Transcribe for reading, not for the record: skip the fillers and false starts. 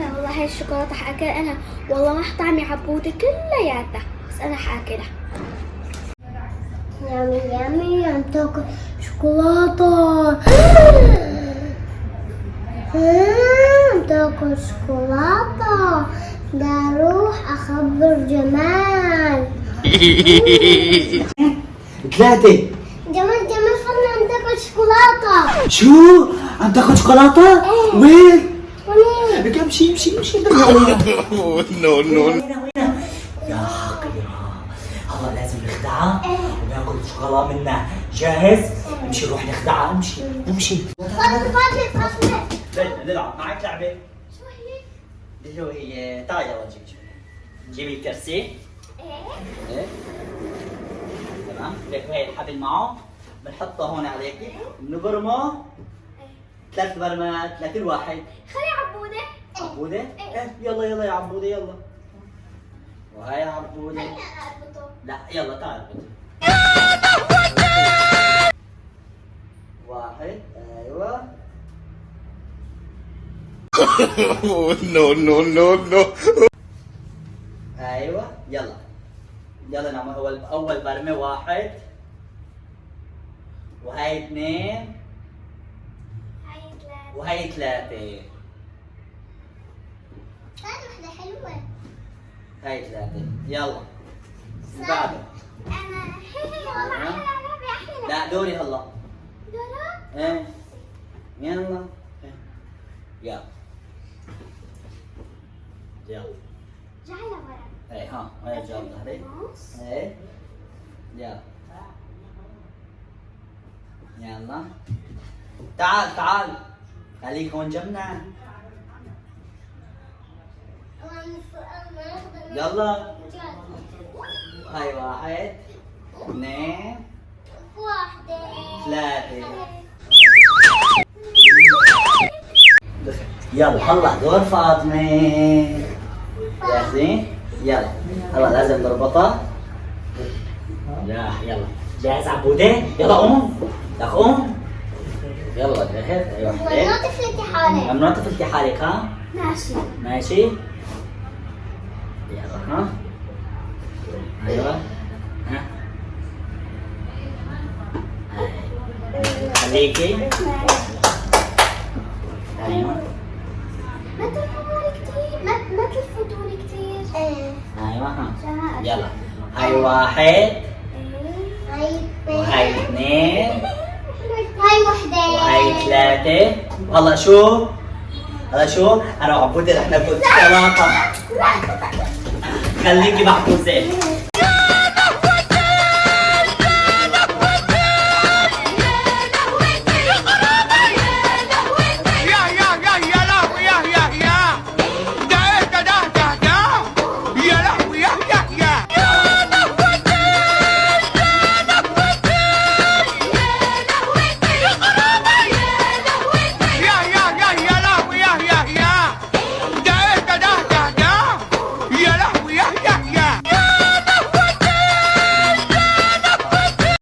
والله هاي الشوكولاتة حاكلها أنا، والله ما طعمي عبودة كلياتها، بس أنا حاكلها. يامي يامي عم تاكل شوكولاتة. عم تاكل شوكولاتة. بدي أروح أخبر جمال. ثلاثة. جمال خلنا عم تاكل شوكولاتة. شو؟ عم تاكل شوكولاتة؟ ايه. وين؟ وليه؟ امشي. نو يا حقيرة، هلا لازم نخدعها وناكل شوكولا منها. جاهز؟ امشي نروح نخدعها. امشي. فاضلة. بدنا نلعب معك لعبة. شو هي؟ اللي هي تعالي يلا نجيبي الكرسي. ايه تمام. ليك هي الحبل معه، بنحطه هون عليكي، بنبرمه 3 برمات لكل واحد. خلي عبودة. عبودة؟ ايه يلا يا عبودة يلا. وهاي عبودة. لا يلا تعال واحد. ايوه. نو ايوه يلا نعمل اول برمة. واحد وهاي 2 وهي 3. هاي وحدة حلوة. هاي 3. يلا بعده. أنا هي والله أحلى لعبة أحلى. لا دوري هلا. دورة؟ ايه يلا. يلا جعلها ورا. ايه ها هاي جاب ظهري. ايه يلا تعال خليك هون جنبنا. يلا هاي 1 2 3. يلا هلا دور فاطمة. جاهزين؟ يلا هلا لازم نربطها. يلا جاهز عبودة؟ يلا قوم. لك قوم. يلا جاهز. ايوه ممنوع تفلتي حالك. ممنوع تفلتي حالك ها؟ ماشي. يلا ها. ايوه ها. خليكي. ايوه. ما تلفوني كتير. ما تلفتوني كتير. ايوه ها. يلا هاي 1 وهاي 2 هاي وحدة. وهاي 3. والله هلا شو انا وعبودة رح ناكل شوكولاتة. خليكي محفوظة.